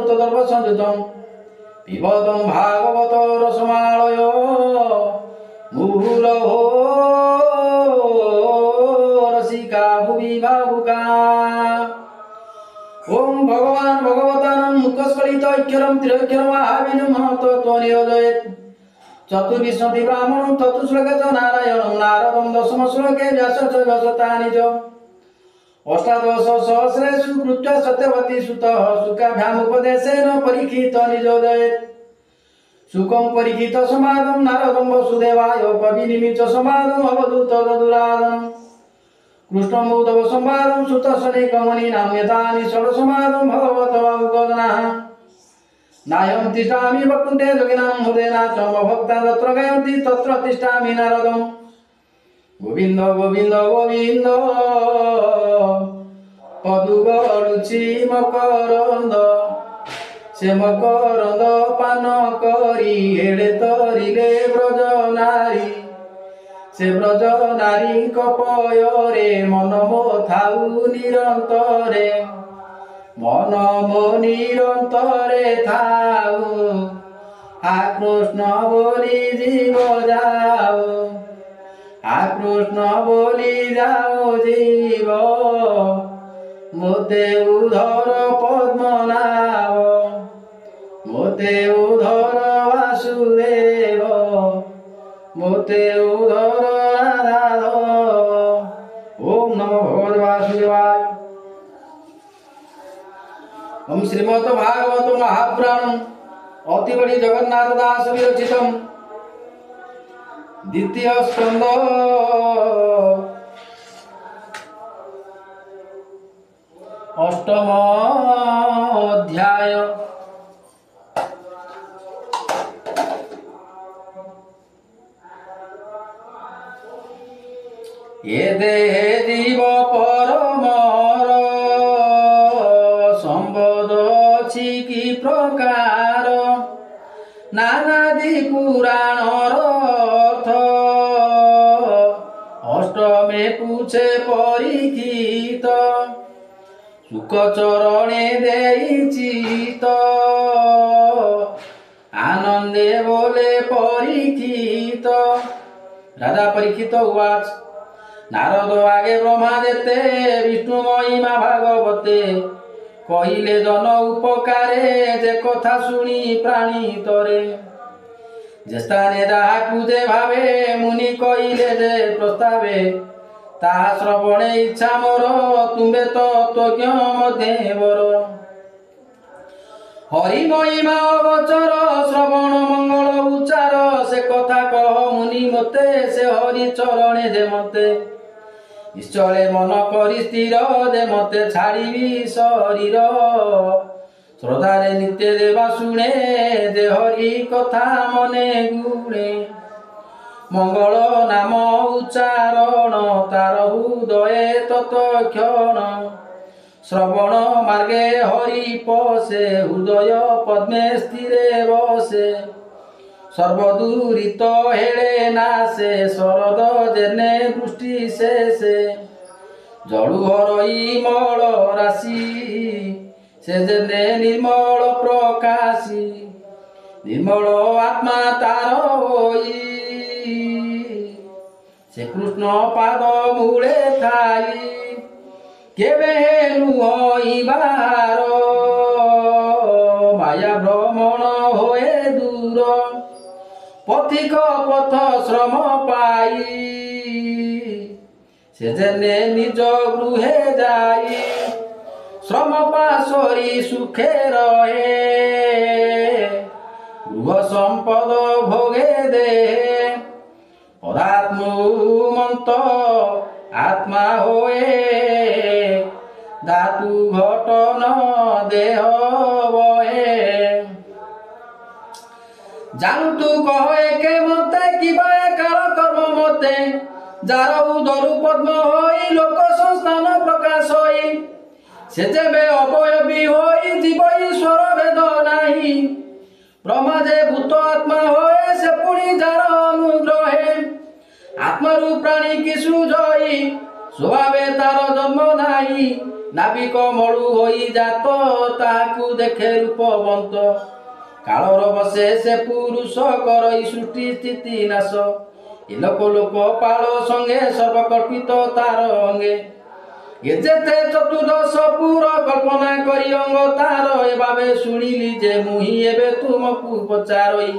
दर्भ संयुतम पिबतम भागवत रसमालय मुहुरहो रसिका भुवि भावुका। ओम भगवान भगवतानं मुखस्खलित ऐक्यरं त्रिअक्षरं महाविष्णुं महत्त्वं नियोजयेत्। चतुर्विंशति ब्राह्मणं चतुश्लोके च नारायणं नारदं दशम श्लोके व्यासश्च शतानि च। अष्टादश सहस्रेषु कृत्वा सत्यवती सुतः शुकाभ्यामुपदेशेन परीक्षित नियोजयेत्। शुकं परीक्षित संवादं नारदं वसुदेवाय कविनिमित्त संवादं अवधूत ददुरादनं। कृष्णं उद्धव संवादं सुतसनेकमुनीनां यथानि षड्संवादं भगवतवागुगदनाः। नायं तिष्ठामि वैकुण्ठे योगिनां हृदयेन च भक्ता तत्र गायन्ति तत्र तिष्ठामि नारदम्। गोविन्द गोविन्द गोविन्द पदुगलुचि मकरन्द से मकरन्द पान करी हेले तरिले ब्रज नारी। से ब्रज नारी कपयरे मन मो थाउ निरन्तरे मन मो निरन्तरे थाउ। आ कृष्ण बोली जीव जाओ आ कृष्ण बोली जाओ जीव मोते उधर पद्मनाभ मोते उधर वासुदेव मोते उधर राधाधव। ओम नमो भगवते वासुदेवाय। ओम श्रीमद् भागवत महापुराणम अति बड़ी जगन्नाथ दास विरचितम द्वितीय स्कंद अष्टम अध्याय। ये देहे जीव परमर संबोध अछि कि प्रकार नानादि पुराणर अर्थ अष्टमे पूछे परीक्षित सुख चरणे देइचित आनंदे बोले परीक्षित। राजा परीक्षित उवाच नारद आगे ब्रह्मा देते विष्णु महिमा भागवते कहिले जन उपकारे जे कथा शुणी प्राणी तरे। जे स्थाने जाहाकु जे भावे मुनि कहिले जे प्रस्तावे ताहा श्रवणे इच्छा मोर तुम्बे तत्वज्ञ मध्येवर। हरि महिमा अवचर श्रवण मंगल उच्चार से कथा कह मुनि मते से हरि चरणे दे मते निश्चले मन करी स्थिर दे मते छाड़िबी शरीर। श्रद्धारे नित्य देवा शुणे दे हरि कथा मने गुणे मंगल नाम उच्चारण तार हृदये तत्क्षण। श्रवण मार्गे हरि पसे हृदय पद्मे स्थिरे बसे सर्वदूरित हेले नासे शरद जेने दृष्टि शेषे जड़ु हरई मल राशि से जेने निर्मल प्रकाशी निर्मल आत्मा तार होई से कृष्ण पाद मूले थाई केबे नुहइबार माया भ्रमण होए दूर पथिक पथ श्रम पाई से जेने निज गृहे जाई श्रम पाशरी सुखे रहे गृह संपद भोगे दे पदात्ममंत आत्मा होए धातु घटन देह बहे। जानतु कहे के मते किबा काल कर्म मते जार उदरु पद्म होई लोक संस्थान प्रकाश होई से जेबे अवयवी होई जीव ईश्वर भेद नाही ब्रह्मा जे भूत आत्मा होए से पुणी जार अनुग्रहे आत्मारु प्राणी की सुजई स्वभावे तार जन्म नाही ନାବିକ ମଳୁ ହୋଇ ଜାତ ତାହାକୁ ଦେଖେ ରୂପବନ୍ତ କାଳର ବସେ ସେ ପୁରୁଷ କରଇ ସୃଷ୍ଟି ସ୍ଥିତି ନାଶ ଏ ଲୋକ ଲୋକ ପାଳ ସଙ୍ଗେ ସର୍ବକଳ୍ପିତ ତାର ଅଙ୍ଗେ ଏ ଯେତେ ଚତୁର୍ଦଶ ପୁର କଳ୍ପନା କରି ଅଙ୍ଗ ତାର ଏଭାବେ ଶୁଣିଲି ଯେ ମୁହିଁ ଏବେ ତୁମକୁ ପଚାରଇ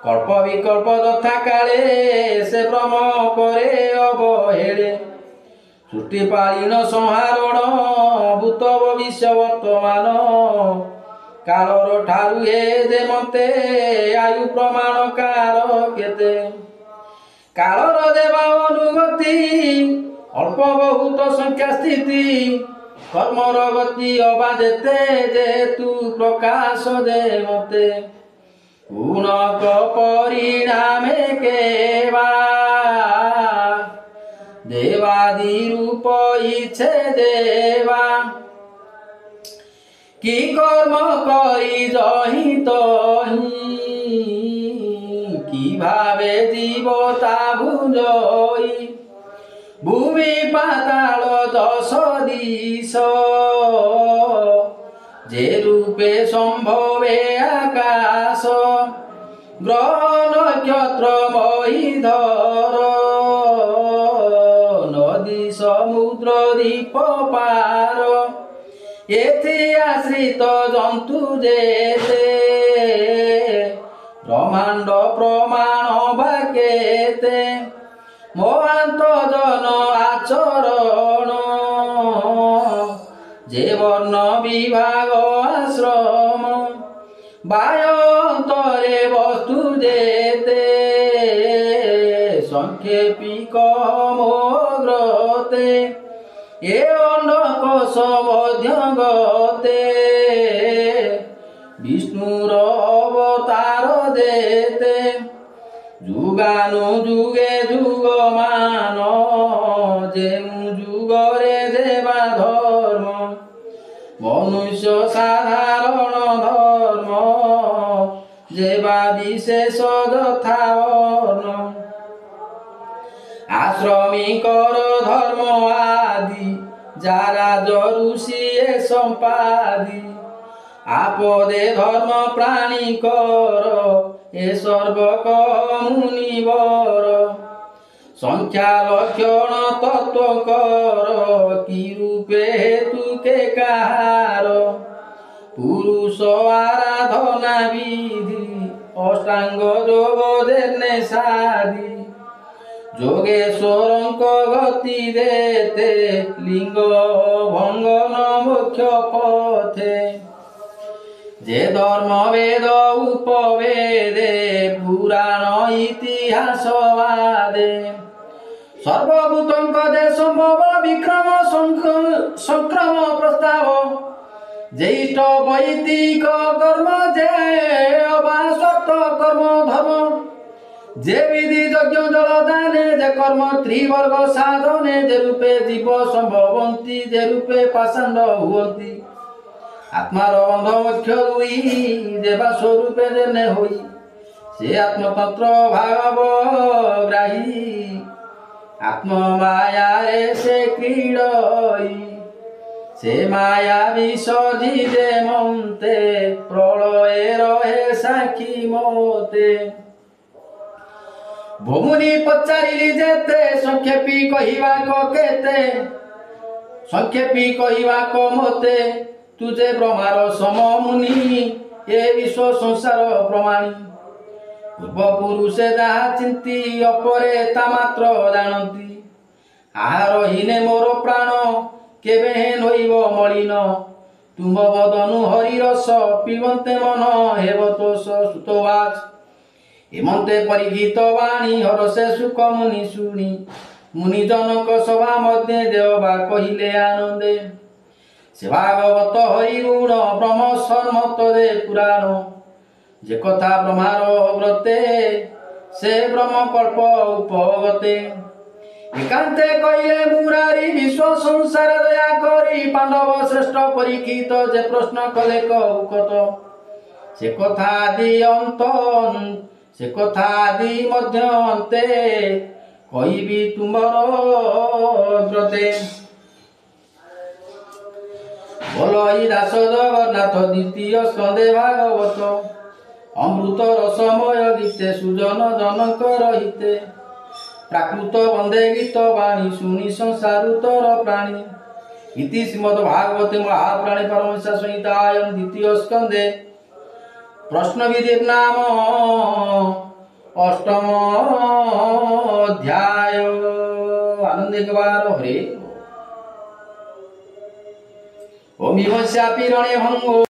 କଳ୍ପ ବିକଳ୍ପ ଯଥା କାଳେ ସେ ଭ୍ରମ କରେ ଅବହେଳେ ସୃଷ୍ଟି ପାଳିନ ସଂହାରଣ ଭୂତ ଭବିଷ୍ୟ ବର୍ତ୍ତମାନ କାଳର ଠାରୁ ଏ ଯେ ମତେ ଆୟୁ ପ୍ରମାଣ କାର କେତେ କାଳର ଦେବା ଅନୁଗତି ଅଳ୍ପ ବହୁତ ସଂଖ୍ୟା ସ୍ଥିତି କର୍ମର ଗତି ଅବା ଯେତେ ଯେହେତୁ ପ୍ରକାଶ ଦେ ମତେ ଗୁଣକ ପରିଣାମେ କେବା দেবাদি রূপ ইচ্ছে দেবা কি কর্ম করি জহি তহি কিভাবে জীব তা বুঝই ভূমি পাতাল দশ দিশ যে রূপে সম্ভবে আকাশ গ্রহ নক্ষত্র মহিধর সমুদ্র দ্বীপ পার এতে আশ্রিত জন্তু যেতে ব্রহ্মাণ্ড প্রমাণ বা কেতে মহান্ত জন আচরণ যে বর্ণ বিভাগ আশ্রম বায়ন্তরে বস্তু যেতে সংক্ষেপিক মোগ্রতে এ অন্ডকোষ মধ্য গতে বিষ্ণুর অবতার যেতে যুগানু যুগে যুগমান যেমু যুগরে দেবা ধর্ম মনুষ্য সাধারণ ধর্ম যেবা বিশেষ যথা বর্ণ আশ্রমিকর ধর্ম আদি যারা জরুষি এ সম্পাদি আপদে ধর্ম প্রাণী কর এ সর্বক মুনিবর সংখ্যা লক্ষণ তত্ত্ব কর কি রূপে হেতুকে কাহার পুরুষ আরাধনা বিধি অষ্টাঙ্গ যোগ দেনে সাধি যোগেশ্বরঙ্ক গতি দেতে লিঙ্গ ভঙ্গন মুখ্য পথে যে ধর্ম বেদ উপবেদে পুরাণ ইতিহাস বাদে সর্বভূতঙ্ক দে সম্ভব বিক্রম সংক্রম প্রস্তাব জ্যেষ্ঠ বৈদিক কর্ম যে অবাসত কর্ম ধর্ম যে বিধি যজ্ঞ জলদানে যে কর্ম ত্রিবর্গ সাধনে যে রূপে জীব সম্ভবন্তি যে রূপে পাষাণ্ড হুয়ন্তি আত্মার বন্ধ মুখ্য দুই দেবা স্বরূপে যেনে হই সে আত্মতন্ত্র ভাব গ্রাহী আত্ম মায়ারে সে ক্রীড়ই সে মায়া বিসর্জি যে মন্তে প্রলয়ে রহে সাক্ষী মতে ভূমুনি পচারিলি যেতে সংক্ষেপী কহিবাক কেতে সংক্ষেপী কহিবাক মতে তুজে ব্রহ্মার সমমুনি এ বিশ্ব সংসার প্রমাণী ପୂର୍ବପୁରୁଷେ ଯାହା ଚିନ୍ତି ଅପରେ ତା ମାତ୍ର ଜାଣନ୍ତି ଆହାର ହୀନେ ମୋର ପ୍ରାଣ କେବେ ନୋଇବ ମଳିନ ତୁମ ବଦନୁ ହରିରସ ପିବନ୍ତେ ମନ ହେବ ତୋଷ ସୁତବାଜ ଏମନ୍ତେ ପରିଗୀତ ବାଣୀ ହରସେ ସୁଖ ମୁନି ଶୁଣି ମୁନିଜନକ ସଭା ମଧ୍ୟ ଦେବା କହିଲେ ଆନନ୍ଦେ ସେ ଭାଗବତ ହରି ଗୁଣ ବ୍ରହ୍ମ ସମ୍ମତ ଦେ ପୁରାଣ যে কথা ব্রহ্মার ব্রতে সে ব্রহ্মকল্প উপগতে একান্তে কইলে মুরারি বিশ্ব সংসার দয়া করি পাণ্ডব শ্রেষ্ঠ পরীক্ষিত যে প্রশ্ন কলে কৌকত সে কথা আদি অন্ত সে কথা আদি মধ্য অন্তে কইবি তুমর ব্রতে बोलई दास जगन्नाथ द्वितीय स्कंदे भागवत अमृत रसमय गीते सुजन जनक रहिते प्राकृत वंदे गीत वाणी शुणी संसारुतर प्राणी इति श्रीमद् भागवते महाप्राणी परमहंस संहितायां द्वितीय स्कंदे प्रश्न विधिर नाम अष्टम अध्याय। आनंद एक बार हरे ओम शापी रणे भंगो